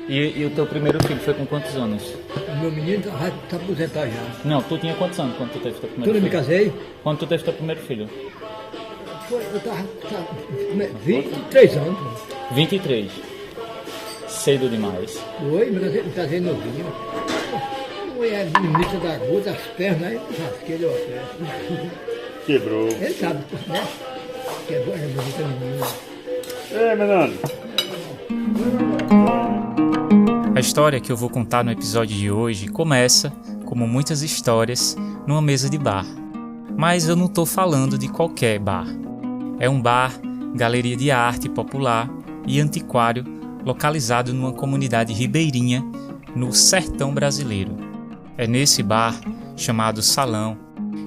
E o teu primeiro filho foi com quantos anos? O meu menino tá aposentado já. Não, tu tinha quantos anos quando tu teve teu primeiro Quando eu me filho? casei, Quando tu teve teu primeiro filho? eu tava 23 anos. 23. Cedo demais. Foi, me casei novinho. Foi a bonita da gota, as pernas, aí rasquei ele o pé. Quebrou. Ele sabe, né? Quebrou a bonita menina. É, Menano. A história que eu vou contar no episódio de hoje começa, como muitas histórias, numa mesa de bar. Mas eu não estou falando de qualquer bar. É um bar, galeria de arte popular e antiquário localizado numa comunidade ribeirinha no sertão brasileiro. É nesse bar, chamado Salão,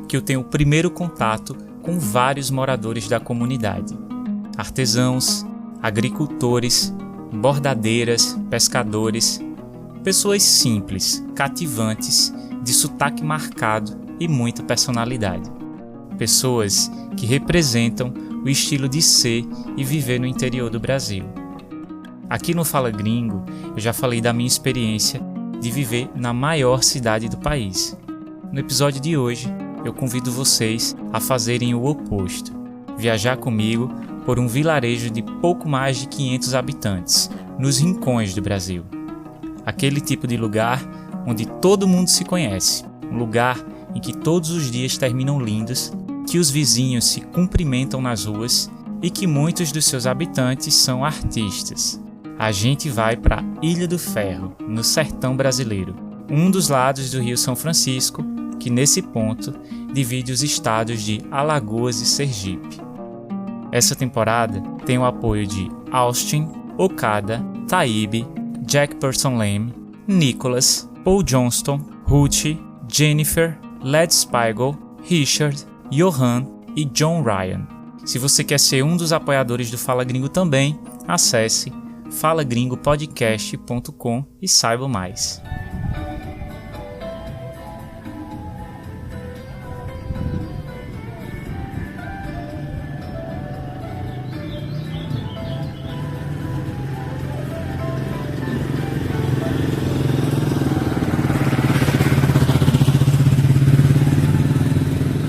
que eu tenho o primeiro contato com vários moradores da comunidade. Artesãos, agricultores, bordadeiras, pescadores, pessoas simples, cativantes, de sotaque marcado e muita personalidade. Pessoas que representam o estilo de ser e viver no interior do Brasil. Aqui no Fala Gringo, eu já falei da minha experiência de viver na maior cidade do país. No episódio de hoje, eu convido vocês a fazerem o oposto. Viajar comigo por um vilarejo de pouco mais de 500 habitantes, nos rincões do Brasil. Aquele tipo de lugar onde todo mundo se conhece. Um lugar em que todos os dias terminam lindos, que os vizinhos se cumprimentam nas ruas e que muitos dos seus habitantes são artistas. A gente vai para Ilha do Ferro, no sertão brasileiro, um dos lados do Rio São Francisco, que nesse ponto divide os estados de Alagoas e Sergipe. Essa temporada tem o apoio de Austin, Okada, Taíbe, Jack Person Lame, Nicholas, Paul Johnston, Ruth, Jennifer, Led Spiegel, Richard, Johan e John Ryan. Se você quer ser um dos apoiadores do Fala Gringo também, acesse falagringopodcast.com e saiba mais.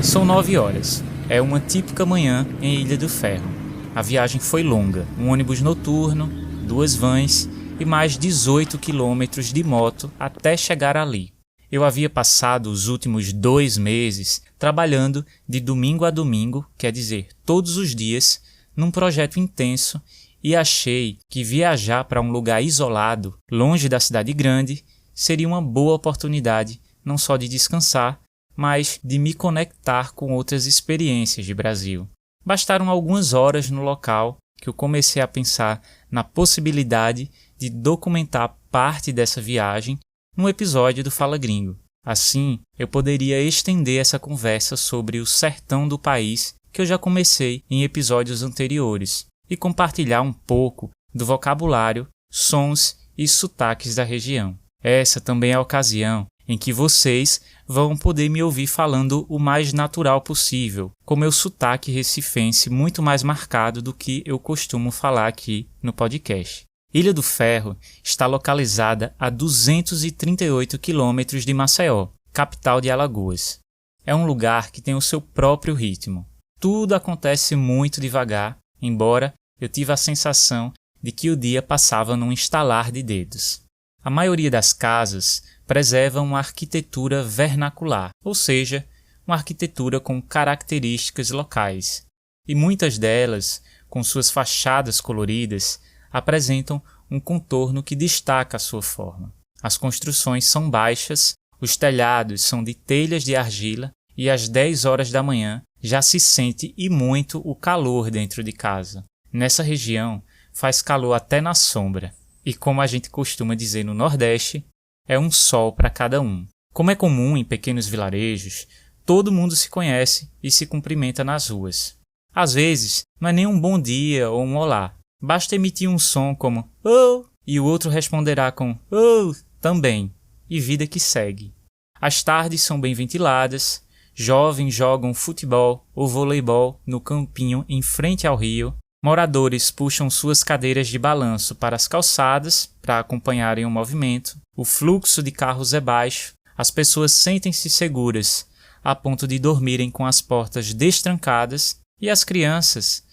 São 9 horas. É uma típica manhã em Ilha do Ferro. A viagem foi longa, um ônibus noturno, 2 vans e mais 18 quilômetros de moto até chegar ali. Eu havia passado os últimos 2 meses trabalhando de domingo a domingo, quer dizer, todos os dias, num projeto intenso e achei que viajar para um lugar isolado, longe da cidade grande, seria uma boa oportunidade não só de descansar, mas de me conectar com outras experiências de Brasil. Bastaram algumas horas no local que eu comecei a pensar na possibilidade de documentar parte dessa viagem num episódio do Fala Gringo. Assim, eu poderia estender essa conversa sobre o sertão do país que eu já comecei em episódios anteriores e compartilhar um pouco do vocabulário, sons e sotaques da região. Essa também é a ocasião em que vocês vão poder me ouvir falando o mais natural possível, com meu sotaque recifense muito mais marcado do que eu costumo falar aqui no podcast. Ilha do Ferro está localizada a 238 quilômetros de Maceió, capital de Alagoas. É um lugar que tem o seu próprio ritmo. Tudo acontece muito devagar, embora eu tive a sensação de que o dia passava num estalar de dedos. A maioria das casas preserva uma arquitetura vernacular, ou seja, uma arquitetura com características locais, e muitas delas, com suas fachadas coloridas, apresentam um contorno que destaca a sua forma. As construções são baixas, os telhados são de telhas de argila e às 10 horas da manhã já se sente e muito o calor dentro de casa. Nessa região faz calor até na sombra, e como a gente costuma dizer no Nordeste, é um sol para cada um. Como é comum em pequenos vilarejos, todo mundo se conhece e se cumprimenta nas ruas. Às vezes, não é nem um bom dia ou um olá. Basta emitir um som como "oh" e o outro responderá com "oh" também, e vida que segue. As tardes são bem ventiladas, jovens jogam futebol ou voleibol no campinho em frente ao rio, Moradores puxam suas cadeiras de balanço para as calçadas para acompanharem o movimento. O fluxo de carros é baixo. As pessoas sentem-se seguras a ponto de dormirem com as portas destrancadas e as crianças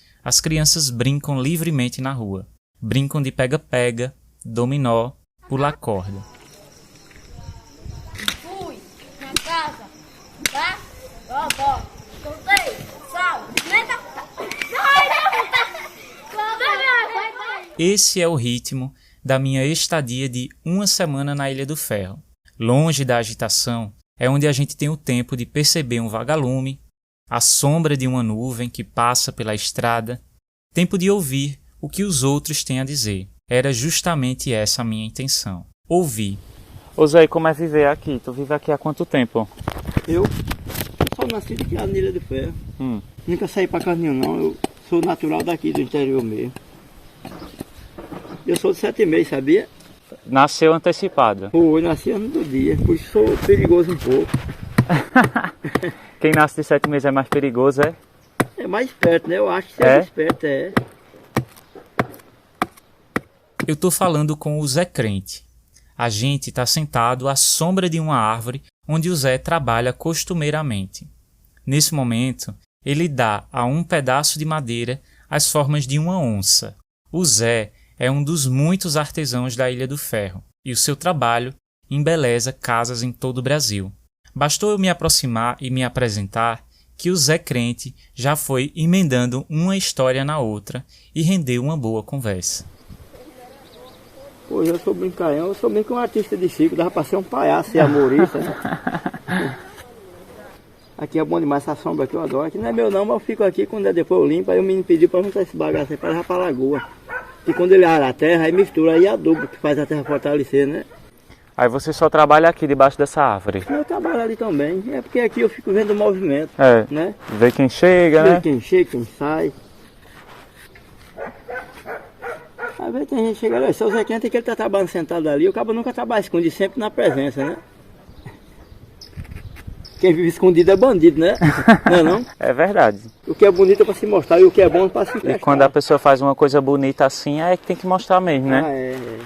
brincam livremente na rua. Brincam de pega-pega, dominó, pular corda. Fui na casa da vovó, contei, sal, pimenta. Esse é o ritmo da minha estadia de uma semana na Ilha do Ferro. Longe da agitação, é onde a gente tem o tempo de perceber um vagalume, a sombra de uma nuvem que passa pela estrada, tempo de ouvir o que os outros têm a dizer. Era justamente essa a minha intenção. Ouvir. Ô Zé, como é viver aqui? Tu vive aqui há quanto tempo? Eu sou nascido aqui na Ilha do Ferro. Nunca saí pra casa nenhuma, não. Eu sou natural daqui, do interior mesmo. Eu sou de 7 meses, sabia? Nasceu antecipado. Foi, nasci ano do dia, por isso sou perigoso um pouco. Quem nasce de 7 meses é mais perigoso, é? É mais esperto, né? Eu acho que você é esperto, é. Eu tô falando com o Zé Crente. A gente tá sentado à sombra de uma árvore onde o Zé trabalha costumeiramente. Nesse momento, ele dá a um pedaço de madeira as formas de uma onça. O Zé é um dos muitos artesãos da Ilha do Ferro e o seu trabalho embeleza casas em todo o Brasil. Bastou eu me aproximar e me apresentar que o Zé Crente já foi emendando uma história na outra e rendeu uma boa conversa. Pois eu sou brincalhão, eu sou meio que um artista de circo, dava pra ser um palhaço e humorista, né? Aqui é bom demais essa sombra aqui, eu adoro. Aqui não é meu não, mas eu fico aqui, quando depois eu limpo, aí o menino pediu pra juntar esse bagaço aí pra levar pra lagoa. E quando ele ara a terra, aí mistura aí adubo, que faz a terra fortalecer, né? Aí você só trabalha aqui debaixo dessa árvore? Eu trabalho ali também, é porque aqui eu fico vendo o movimento, né? Ver quem chega, né? Ver quem chega, quem sai. Às vezes tem gente que chega ali, seu Zé Quente que ele tá trabalhando sentado ali, o cabo nunca trabalha escondido, sempre na presença, né? Quem vive escondido é bandido, né? Não é não? É verdade. O que é bonito é pra se mostrar e o que é bom é pra se prestar. E quando a pessoa faz uma coisa bonita assim, é que tem que mostrar mesmo, né? É.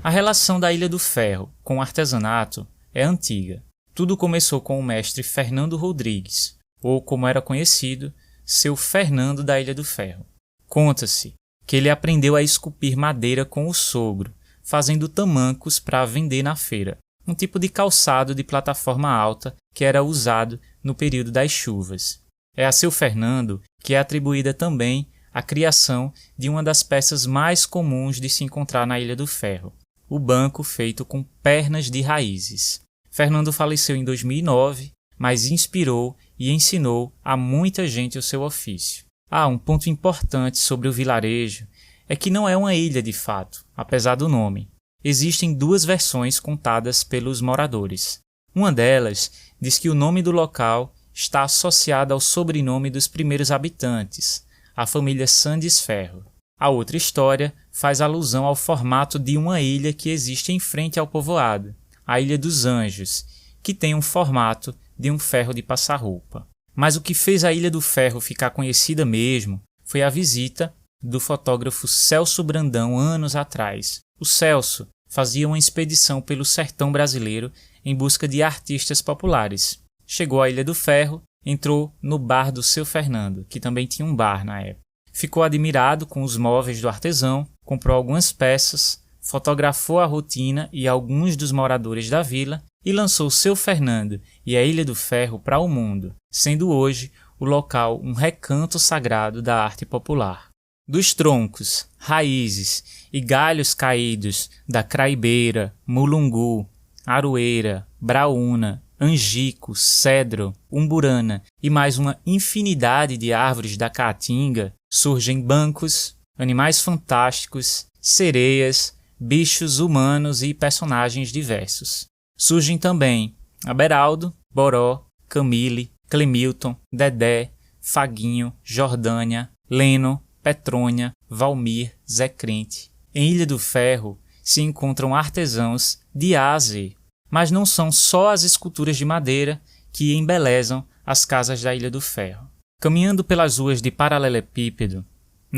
A relação da Ilha do Ferro com o artesanato é antiga. Tudo começou com o mestre Fernando Rodrigues, ou como era conhecido, seu Fernando da Ilha do Ferro. Conta-se que ele aprendeu a esculpir madeira com o sogro, fazendo tamancos para vender na feira, um tipo de calçado de plataforma alta que era usado no período das chuvas. É a seu Fernando que é atribuída também a criação de uma das peças mais comuns de se encontrar na Ilha do Ferro, o banco feito com pernas de raízes. Fernando faleceu em 2009, mas inspirou e ensinou a muita gente o seu ofício. Um ponto importante sobre o vilarejo é que não é uma ilha de fato, apesar do nome. Existem duas versões contadas pelos moradores. Uma delas diz que o nome do local está associado ao sobrenome dos primeiros habitantes, a família Sandes Ferro. A outra história faz alusão ao formato de uma ilha que existe em frente ao povoado, a Ilha dos Anjos, que tem um formato de um ferro de passar roupa. Mas o que fez a Ilha do Ferro ficar conhecida mesmo foi a visita do fotógrafo Celso Brandão anos atrás. O Celso fazia uma expedição pelo sertão brasileiro em busca de artistas populares. Chegou à Ilha do Ferro, entrou no bar do seu Fernando, que também tinha um bar na época. Ficou admirado com os móveis do artesão, comprou algumas peças, fotografou a rotina e alguns dos moradores da vila e lançou seu Fernando e a Ilha do Ferro para o mundo, sendo hoje o local um recanto sagrado da arte popular. Dos troncos, raízes e galhos caídos da craibeira, mulungu, aroeira, braúna, angico, cedro, umburana e mais uma infinidade de árvores da caatinga, surgem bancos, animais fantásticos, sereias, bichos humanos e personagens diversos. Surgem também Aberaldo, Boró, Camille, Clemilton, Dedé, Faguinho, Jordânia, Leno, Petrônia, Valmir, Zé Crente. Em Ilha do Ferro se encontram artesãos de A a Z, mas não são só as esculturas de madeira que embelezam as casas da Ilha do Ferro. Caminhando pelas ruas de paralelepípedo,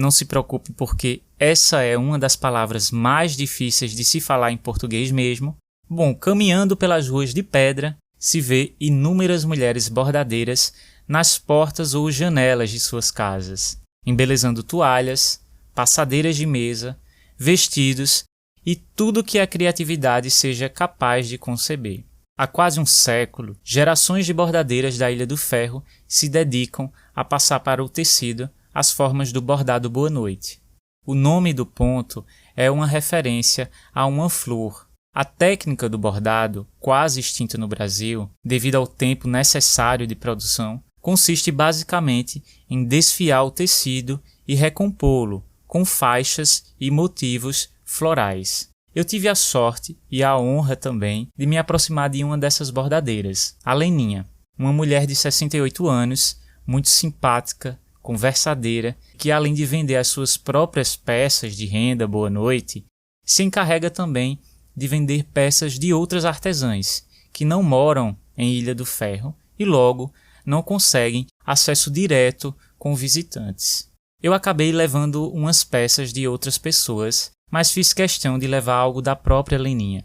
não se preocupe porque essa é uma das palavras mais difíceis de se falar em português mesmo. Bom, caminhando pelas ruas de pedra, se vê inúmeras mulheres bordadeiras nas portas ou janelas de suas casas, embelezando toalhas, passadeiras de mesa, vestidos e tudo que a criatividade seja capaz de conceber. Há quase um século, gerações de bordadeiras da Ilha do Ferro se dedicam a passar para o tecido as formas do bordado Boa Noite. O nome do ponto é uma referência a uma flor. A técnica do bordado, quase extinta no Brasil, devido ao tempo necessário de produção, consiste basicamente em desfiar o tecido e recompô-lo com faixas e motivos florais. Eu tive a sorte e a honra também de me aproximar de uma dessas bordadeiras, a Leninha, uma mulher de 68 anos, muito simpática, conversadeira, que além de vender as suas próprias peças de renda Boa Noite, se encarrega também de vender peças de outras artesãs, que não moram em Ilha do Ferro e logo não conseguem acesso direto com visitantes. Eu acabei levando umas peças de outras pessoas, mas fiz questão de levar algo da própria Leninha,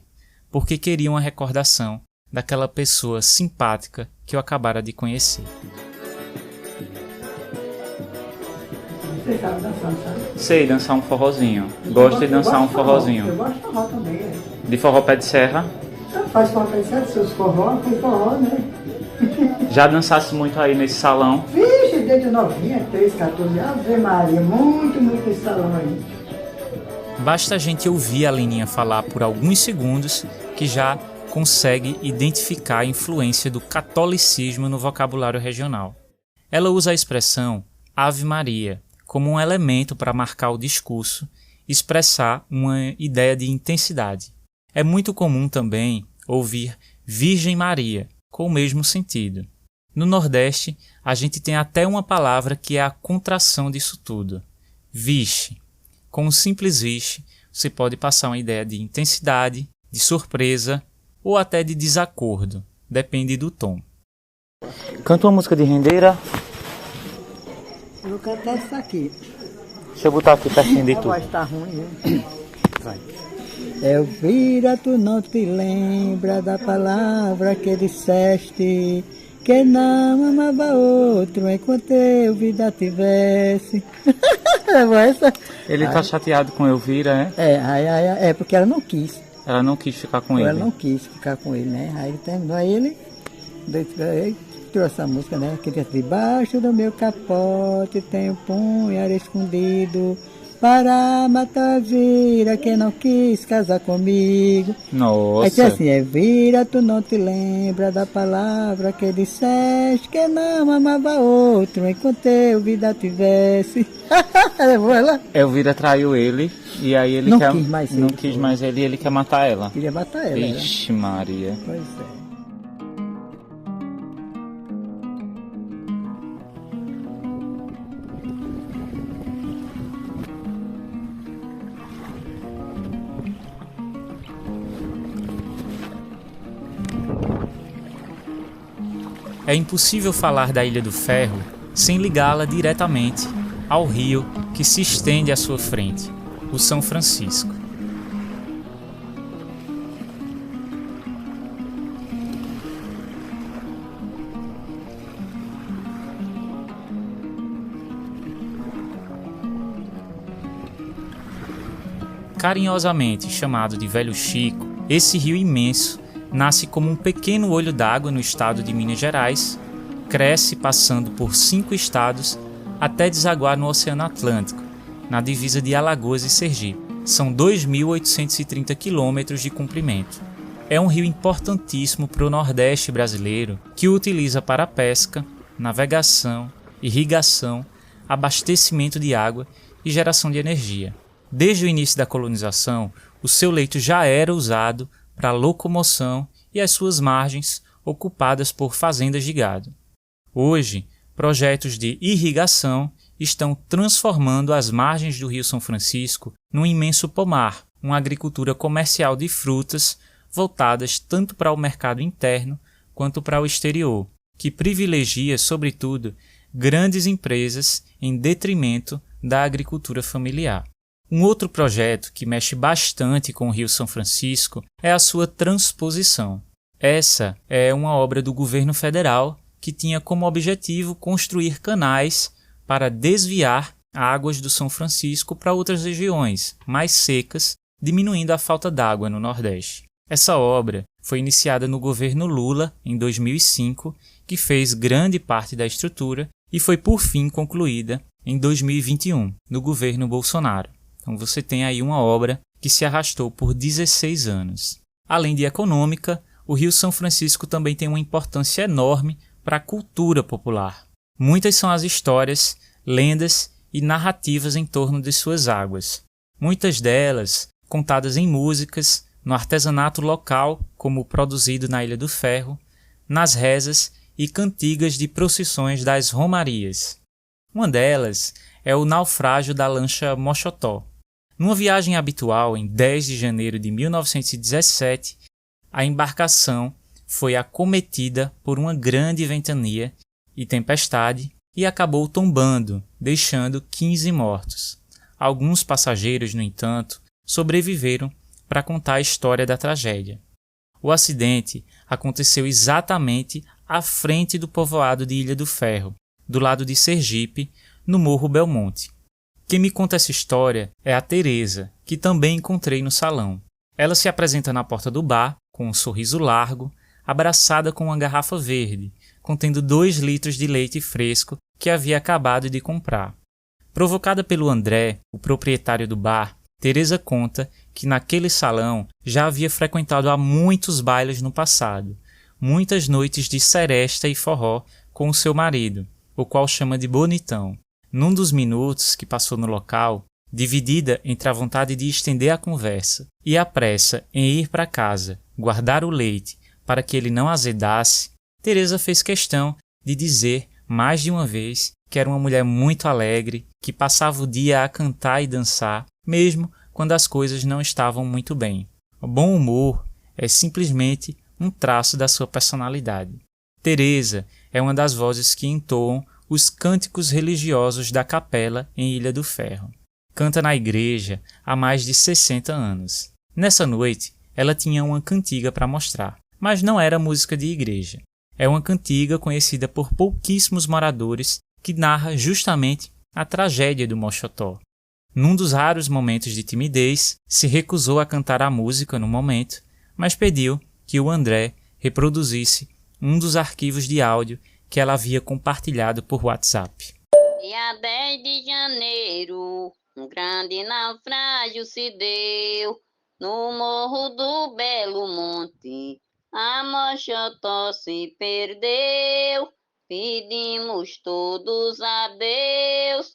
porque queria uma recordação daquela pessoa simpática que eu acabara de conhecer. Você sabe dançar, sabe? Sei dançar um forrozinho. Gosto de dançar um forrozinho. Eu gosto de forró também, De forró pé de serra? Você faz forró pé de serra, seus forró, tem forró, né? Já dançasse muito aí nesse salão? Vixe, desde novinha, 13, 14 anos, Ave Maria, muito esse salão aí. Basta a gente ouvir a Leninha falar por alguns segundos que já consegue identificar a influência do catolicismo no vocabulário regional. Ela usa a expressão Ave Maria como um elemento para marcar o discurso e expressar uma ideia de intensidade. É muito comum também ouvir Virgem Maria, com o mesmo sentido. No Nordeste, a gente tem até uma palavra que é a contração disso tudo, vixe. Com um simples vixe, você pode passar uma ideia de intensidade, de surpresa ou até de desacordo, depende do tom. Canta uma música de rendeira. Eu vou cantar isso aqui. Deixa eu botar aqui pertinho de A tu. voz tá ruim, viu? Vai. Elvira, tu não te lembra da palavra que disseste, que não amava outro enquanto eu vida tivesse. Essa? Ele tá chateado com Elvira, é? É porque ela não quis. Ela não quis ficar com ele. Ela não quis ficar com ele, né? Aí ele terminou, aí ele trouxe essa música, né? Que diz: debaixo do meu capote tem um punhal escondido para matar a Elvira que não quis casar comigo. Nossa. Aí diz assim: Elvira, tu não te lembra da palavra que disseste, que não amava outro enquanto eu vida tivesse. Levou ela? Elvira traiu ele e aí ele Não quer... quis mais não ele, quis foi. mais ele e ele quer matar ela. Queria matar ela. Né? Ixi Maria. Pois é. É impossível falar da Ilha do Ferro sem ligá-la diretamente ao rio que se estende à sua frente, o São Francisco. Carinhosamente chamado de Velho Chico, esse rio imenso nasce como um pequeno olho d'água no estado de Minas Gerais, cresce passando por 5 estados até desaguar no Oceano Atlântico, na divisa de Alagoas e Sergipe. São 2.830 quilômetros de comprimento. É um rio importantíssimo para o Nordeste brasileiro, que o utiliza para pesca, navegação, irrigação, abastecimento de água e geração de energia. Desde o início da colonização, o seu leito já era usado para locomoção e as suas margens ocupadas por fazendas de gado. Hoje, projetos de irrigação estão transformando as margens do Rio São Francisco num imenso pomar, uma agricultura comercial de frutas voltadas tanto para o mercado interno quanto para o exterior, que privilegia, sobretudo, grandes empresas em detrimento da agricultura familiar. Um outro projeto que mexe bastante com o Rio São Francisco é a sua transposição. Essa é uma obra do governo federal que tinha como objetivo construir canais para desviar águas do São Francisco para outras regiões mais secas, diminuindo a falta d'água no Nordeste. Essa obra foi iniciada no governo Lula em 2005, que fez grande parte da estrutura, e foi por fim concluída em 2021, no governo Bolsonaro. Então você tem aí uma obra que se arrastou por 16 anos. Além de econômica, o Rio São Francisco também tem uma importância enorme para a cultura popular. Muitas são as histórias, lendas e narrativas em torno de suas águas. Muitas delas contadas em músicas, no artesanato local, como o produzido na Ilha do Ferro, nas rezas e cantigas de procissões das romarias. Uma delas é o naufrágio da lancha Mochotó. Numa viagem habitual, em 10 de janeiro de 1917, a embarcação foi acometida por uma grande ventania e tempestade e acabou tombando, deixando 15 mortos. Alguns passageiros, no entanto, sobreviveram para contar a história da tragédia. O acidente aconteceu exatamente à frente do povoado de Ilha do Ferro, do lado de Sergipe, no Morro Belmonte. Quem me conta essa história é a Teresa, que também encontrei no salão. Ela se apresenta na porta do bar, com um sorriso largo, abraçada com uma garrafa verde, contendo 2 litros de leite fresco que havia acabado de comprar. Provocada pelo André, o proprietário do bar, Teresa conta que naquele salão já havia frequentado há muitos bailes no passado, muitas noites de seresta e forró com o seu marido, o qual chama de Bonitão. Num dos minutos que passou no local, dividida entre a vontade de estender a conversa e a pressa em ir para casa, guardar o leite para que ele não azedasse, Teresa fez questão de dizer mais de uma vez que era uma mulher muito alegre, que passava o dia a cantar e dançar, mesmo quando as coisas não estavam muito bem. O bom humor é simplesmente um traço da sua personalidade. Teresa é uma das vozes que entoam os cânticos religiosos da capela em Ilha do Ferro. Canta na igreja há mais de 60 anos. Nessa noite, ela tinha uma cantiga para mostrar, mas não era música de igreja. É uma cantiga conhecida por pouquíssimos moradores que narra justamente a tragédia do Mochotó. Num dos raros momentos de timidez, se recusou a cantar a música no momento, mas pediu que o André reproduzisse um dos arquivos de áudio que ela havia compartilhado por WhatsApp. Dia 10 de janeiro, um grande naufrágio se deu no Morro do Belo Monte. A Mochotó se perdeu, pedimos todos a Deus,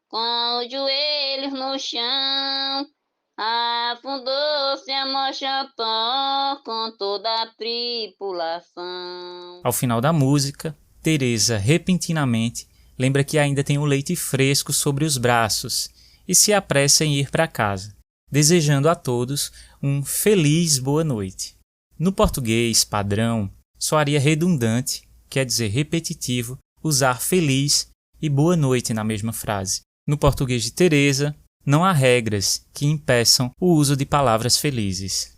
com os joelhos no chão. Afundou-se a Mochotó com toda a tripulação. Ao final da música, Teresa repentinamente lembra que ainda tem o leite fresco sobre os braços e se apressa em ir para casa, desejando a todos um feliz boa noite. No português padrão, soaria redundante, quer dizer repetitivo, usar feliz e boa noite na mesma frase. No português de Teresa, não há regras que impeçam o uso de palavras felizes.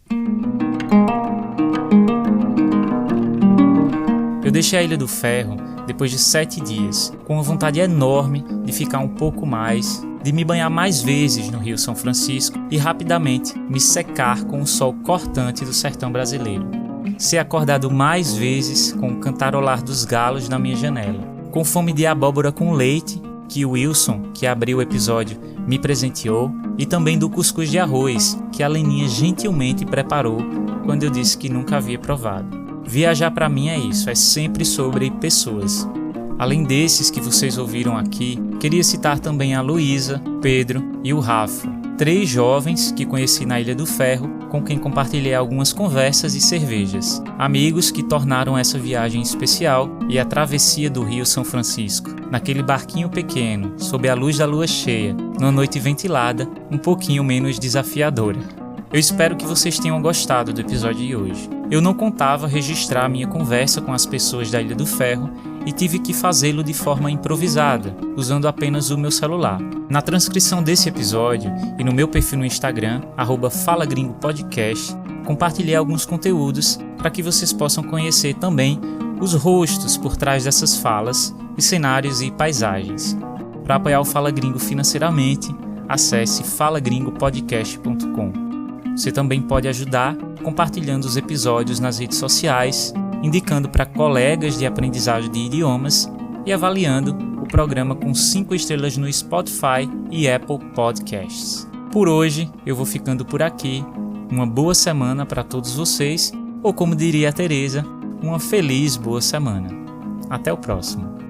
Eu deixei a Ilha do Ferro depois de 7 dias, com uma vontade enorme de ficar um pouco mais, de me banhar mais vezes no Rio São Francisco e rapidamente me secar com o sol cortante do sertão brasileiro. Ser acordado mais vezes com o cantarolar dos galos na minha janela. Com fome de abóbora com leite, que o Wilson, que abriu o episódio, me presenteou, e também do cuscuz de arroz, que a Leninha gentilmente preparou quando eu disse que nunca havia provado. Viajar para mim é isso, é sempre sobre pessoas. Além desses que vocês ouviram aqui, queria citar também a Luísa, Pedro e o Rafa, 3 jovens que conheci na Ilha do Ferro, com quem compartilhei algumas conversas e cervejas. Amigos que tornaram essa viagem especial e a travessia do Rio São Francisco, naquele barquinho pequeno, sob a luz da lua cheia, numa noite ventilada, um pouquinho menos desafiadora. Eu espero que vocês tenham gostado do episódio de hoje. Eu não contava registrar minha conversa com as pessoas da Ilha do Ferro e tive que fazê-lo de forma improvisada, usando apenas o meu celular. Na transcrição desse episódio e no meu perfil no Instagram, @FalaGringoPodcast, compartilhei alguns conteúdos para que vocês possam conhecer também os rostos por trás dessas falas e cenários e paisagens. Para apoiar o Fala Gringo financeiramente, acesse falagringopodcast.com. Você também pode ajudar compartilhando os episódios nas redes sociais, indicando para colegas de aprendizagem de idiomas e avaliando o programa com 5 estrelas no Spotify e Apple Podcasts. Por hoje, eu vou ficando por aqui. Uma boa semana para todos vocês, ou como diria a Teresa, uma feliz boa semana. Até o próximo.